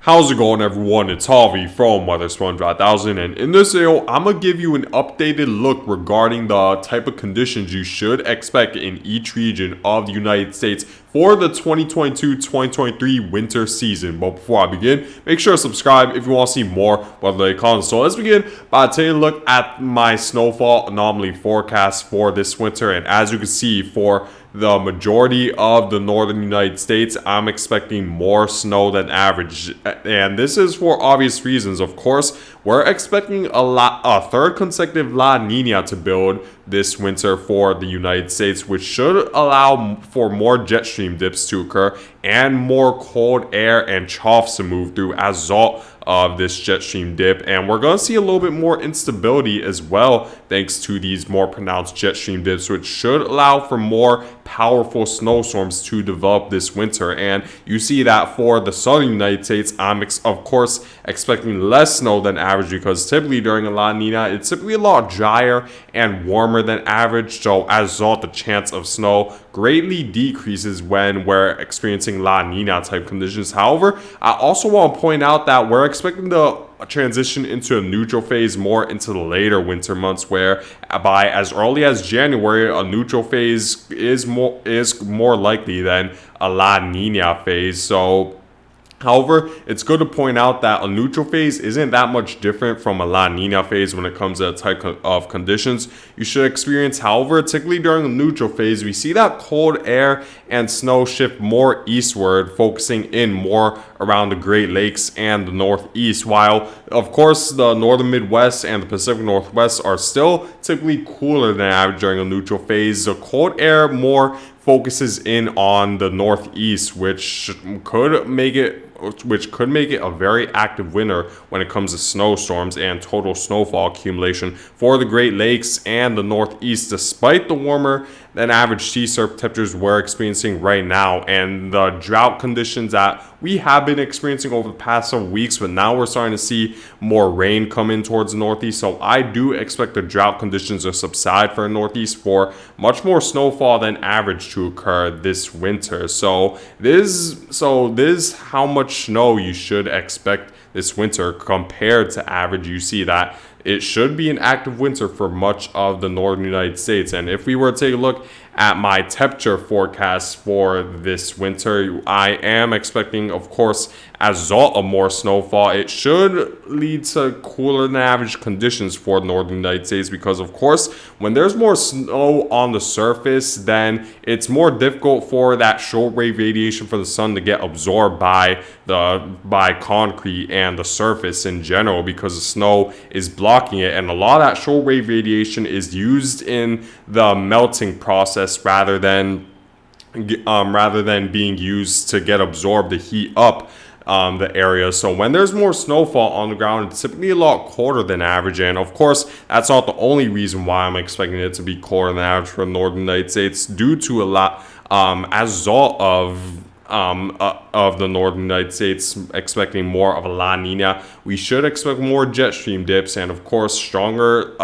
How's it going, everyone? It's Harvey from WeatherSpawn5000, and in this video, I'm going to give you an updated look regarding the type of conditions you should expect in each region of the United States for the 2022-2023 winter season. But before I begin, make sure to subscribe if you want to see more weather content. So let's begin by taking a look at my snowfall anomaly forecast for this winter, and as you can see, for the majority of the northern United States, I'm expecting more snow than average, and this is for obvious reasons. Of course, we're expecting a third consecutive La Nina to build this winter for the United States, which should allow for more jet stream dips to occur and more cold air and troughs to move through as a result of this jet stream dip. And we're going to see a little bit more instability as well thanks to these more pronounced jet stream dips, which should allow for more powerful snowstorms to develop this winter. And you see that for the southern United States, I'm of course expecting less snow than average, because typically during a La Nina, it's typically a lot drier and warmer than average. So as a result, the chance of snow greatly decreases when we're experiencing La Nina type conditions. However, I also want to point out that we're expecting the transition into a neutral phase more into the later winter months, where by as early as January, a neutral phase is more likely than a La Nina phase. So however, it's good to point out that a neutral phase isn't that much different from a La Nina phase when it comes to the type of conditions you should experience. However, typically during a neutral phase, we see that cold air and snow shift more eastward, focusing in more around the Great Lakes and the Northeast, while of course the northern Midwest and the Pacific Northwest are still typically cooler than average during a neutral phase. The cold air more focuses in on the Northeast, which could make it a very active winter when it comes to snowstorms and total snowfall accumulation for the Great Lakes and the Northeast, despite the warmer than average sea surface temperatures we're experiencing right now and the drought conditions that we have been experiencing over the past several weeks. But now we're starting to see more rain come in towards the Northeast, so I do expect the drought conditions to subside for the Northeast, for much more snowfall than average to occur this winter. So this is how much snow you should expect this winter compared to average. You see that it should be an active winter for much of the northern United States. And if we were to take a look at my temperature forecast for this winter, I am expecting, of course, as a result of more snowfall, it should lead to cooler than average conditions for the northern United States, because of course when there's more snow on the surface, then it's more difficult for that short wave radiation from the sun to get absorbed by concrete and the surface in general, because the snow is blocking it, and a lot of that short wave radiation is used in the melting process rather than being used to get absorbed to heat up the area. So when there's more snowfall on the ground, it's typically a lot colder than average. And of course, that's not the only reason why I'm expecting it to be colder than average for the northern United States, due to a lot as a result of the northern United States expecting more of a La Nina. We should expect more jet stream dips and of course stronger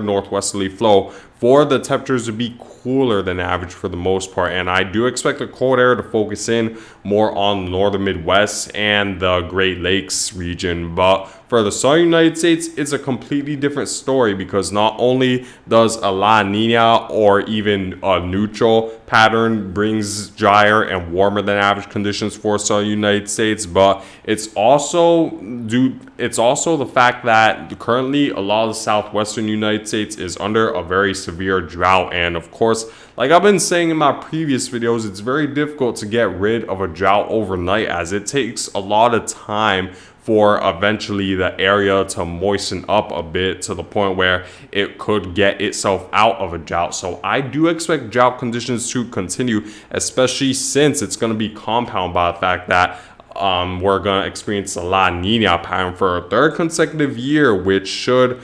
northwesterly flow for the temperatures to be cooler than average for the most part. And I do expect the cold air to focus in more on the northern Midwest and the Great Lakes region. But for the southern United States, it's a completely different story, because not only does a La Nina or even a neutral pattern brings drier and warmer than average conditions for southern United States, but it's also the fact that currently a lot of the southwestern United States is under a very severe drought. And of course, like I've been saying in my previous videos, it's very difficult to get rid of a drought overnight, as it takes a lot of time for eventually the area to moisten up a bit to the point where it could get itself out of a drought. So I do expect drought conditions to continue, especially since it's going to be compounded by the fact that we're going to experience a La Nina pattern for a third consecutive year, which should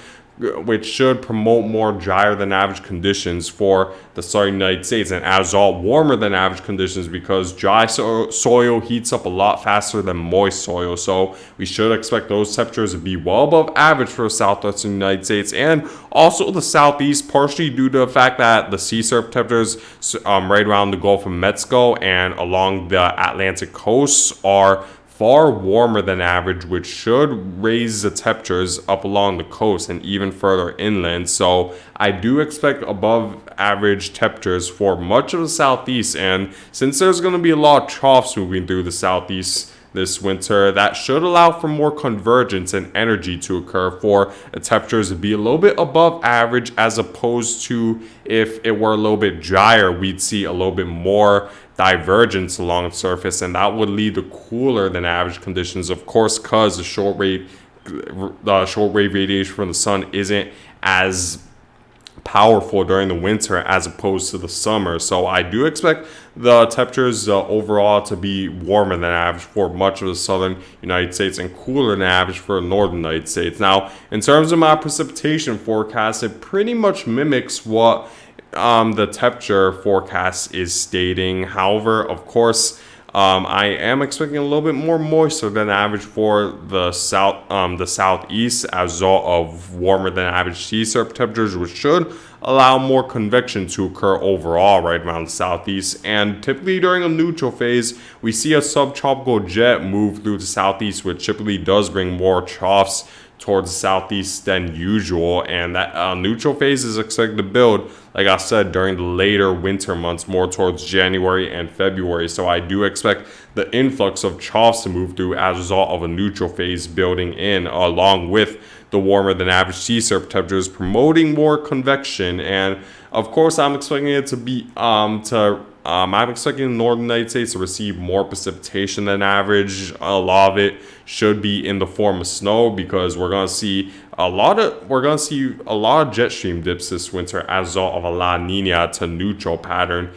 promote more drier than average conditions for the southern United States, and as all warmer than average conditions, because dry soil heats up a lot faster than moist soil. So we should expect those temperatures to be well above average for the southwestern United States and also the southeast, partially due to the fact that the sea surf temperatures right around the Gulf of Mexico and along the Atlantic coast are far warmer than average, which should raise the temperatures up along the coast and even further inland. So I do expect above average temperatures for much of the southeast. And since there's going to be a lot of troughs moving through the southeast this winter, that should allow for more convergence and energy to occur for the temperatures to be a little bit above average, as opposed to if it were a little bit drier, we'd see a little bit more divergence along the surface, and that would lead to cooler than average conditions, of course, because the short wave radiation from the sun isn't as powerful during the winter as opposed to the summer. So I do expect the temperatures overall to be warmer than average for much of the southern United States and cooler than average for the northern United States. Now, in terms of my precipitation forecast, it pretty much mimics what the temperature forecast is stating. However, of course, I am expecting a little bit more moisture than average for the southeast, as a result of warmer than average sea surface temperatures, which should allow more convection to occur overall right around the southeast. And typically during a neutral phase, we see a subtropical jet move through the southeast, which typically does bring more troughs towards the southeast than usual, and that neutral phase is expected to build, like I said, during the later winter months, more towards January and February. So I do expect the influx of troughs to move through as a result of a neutral phase building in, along with the warmer than average sea surface temperatures, promoting more convection. And of course, I'm expecting it to be I'm expecting the northern United States to receive more precipitation than average. A lot of it should be in the form of snow, because we're gonna see a lot of jet stream dips this winter as a result of a La Nina to neutral pattern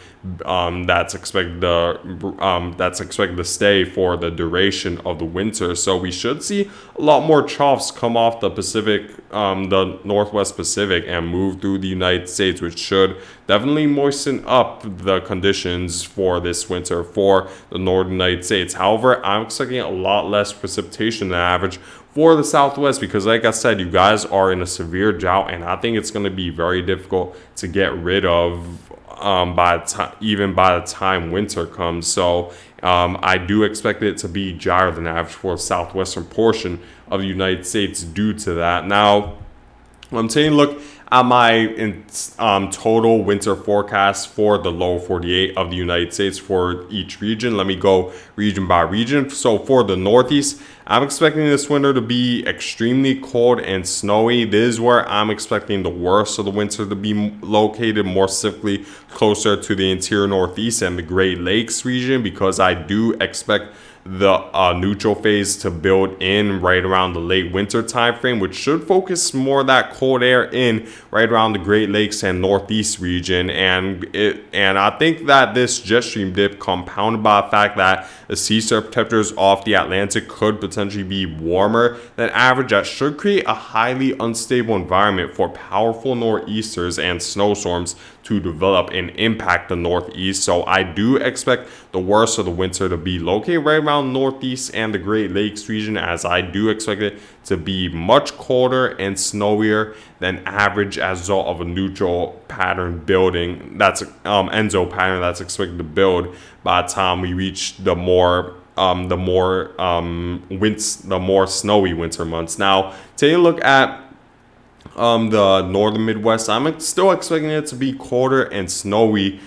that's expected to stay for the duration of the winter. So we should see a lot more troughs come off the Pacific, the Northwest Pacific, and move through the United States, which should definitely moisten up the conditions for this winter for the northern United States. However, I'm expecting a lot less precipitation than average for the Southwest, because like I said, you guys are in a severe drought, and I think it's going to be very difficult to get rid of by the time winter comes. So I do expect it to be drier than average for the southwestern portion of the United States due to that. Now, I'm taking a look at my total winter forecast for the lower 48 of the United States for each region. Let me go region by region. So for the Northeast, I'm expecting this winter to be extremely cold and snowy. This is where I'm expecting the worst of the winter to be located, more specifically closer to the interior Northeast and the Great Lakes region, because I do expect the neutral phase to build in right around the late winter time frame, which should focus more of that cold air in right around the Great Lakes and Northeast region. And I think that this jet stream dip, compounded by the fact that the sea surface temperatures off the Atlantic could potentially be warmer than average, that should create a highly unstable environment for powerful nor'easters and snowstorms to develop and impact the Northeast. So I do expect the worst of the winter to be located right around Northeast and the Great Lakes region, as I do expect it to be much colder and snowier than average as a result of a neutral pattern building. That's Enzo pattern that's expected to build by the time we reach the more snowy winter months. Now, take a look at the northern Midwest. I'm still expecting it to be colder and snowier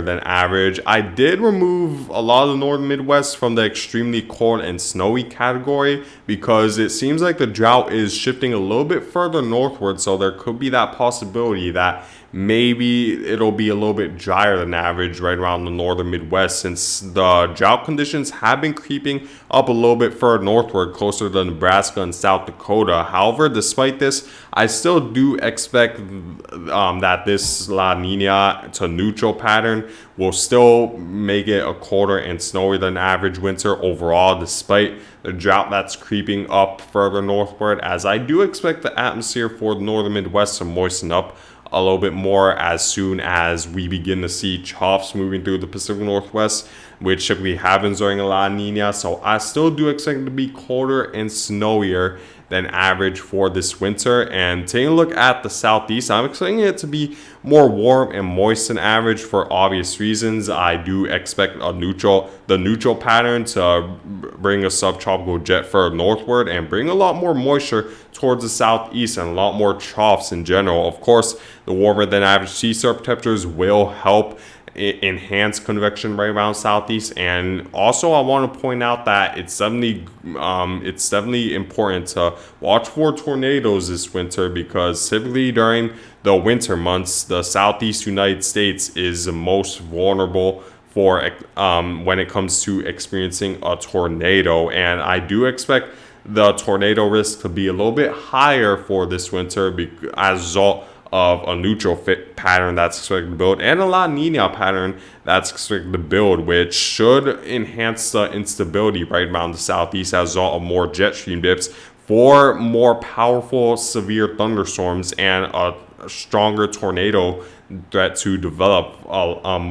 than average. I did remove a lot of the northern Midwest from the extremely cold and snowy category, because it seems like the drought is shifting a little bit further northward, so there could be that possibility that maybe it'll be a little bit drier than average right around the northern Midwest, since the drought conditions have been creeping up a little bit further northward, closer to Nebraska and South Dakota. However, despite this, I still do expect that this La Nina to neutral pattern will still make it a colder and snowier than average winter overall, despite the drought that's creeping up further northward, as I do expect the atmosphere for the northern Midwest to moisten up a little bit more as soon as we begin to see troughs moving through the Pacific Northwest, which typically happens during a La Nina. So I still do expect it to be colder and snowier than average for this winter. And taking a look at the southeast, I'm expecting it to be more warm and moist than average for obvious reasons. I do expect the neutral pattern to bring a subtropical jet further northward and bring a lot more moisture towards the southeast and a lot more troughs in general. Of course, the warmer than average sea surface temperatures will help enhance convection right around southeast. And also I want to point out that it's definitely important to watch for tornadoes this winter, because typically during the winter months the southeast United States is the most vulnerable for when it comes to experiencing a tornado. And I do expect the tornado risk to be a little bit higher for this winter as a result of a neutral fit pattern that's expected to build and a La Nina pattern that's expected to build, which should enhance the instability right around the southeast as a result of more jet stream dips for more powerful severe thunderstorms and a stronger tornado threat to develop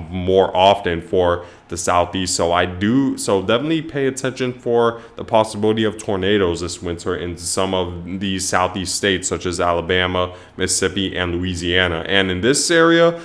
more often for the southeast. So definitely pay attention for the possibility of tornadoes this winter in some of these southeast states such as Alabama, Mississippi, and Louisiana. And in this area,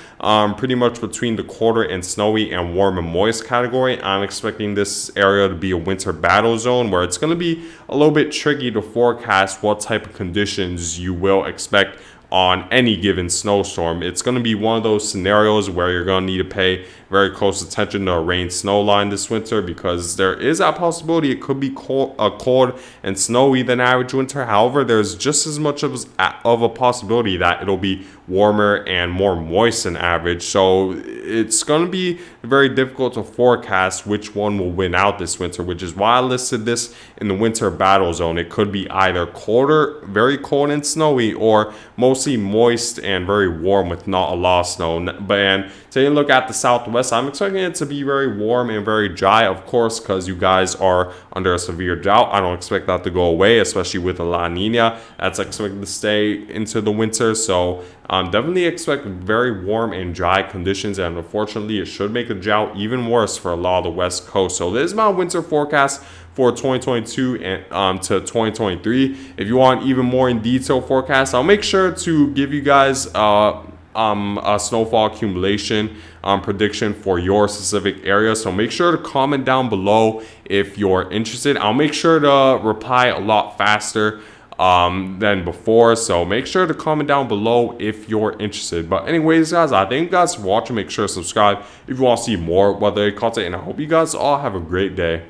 pretty much between the colder and snowy and warm and moist category, I'm expecting this area to be a winter battle zone where it's going to be a little bit tricky to forecast what type of conditions you will expect on any given snowstorm. It's going to be one of those scenarios where you're going to need to pay very close attention to a rain snow line this winter, because there is that possibility it could be cold and snowy than average winter. However, there's just as much of a possibility that it'll be warmer and more moist than average. So it's going to be very difficult to forecast which one will win out this winter, which is why I listed this in the winter battle zone. It could be either colder, very cold and snowy, or mostly moist and very warm with not a lot of snow. And taking a look at the southwest, I'm expecting it to be very warm and very dry, of course, because you guys are under a severe drought. I don't expect that to go away, especially with the La Nina that's expected to stay into the winter. So definitely expect very warm and dry conditions, and unfortunately it should make the drought even worse for a lot of the west coast. So this is my winter forecast for 2022 and to 2023. If you want even more in detail forecast, I'll make sure to give you guys a snowfall accumulation prediction for your specific area. So make sure to comment down below if you're interested. I'll make sure to reply a lot faster than before, so make sure to comment down below if you're interested. But anyways, guys, I thank you guys for watching. Make sure to subscribe if you want to see more weather content, and I hope you guys all have a great day.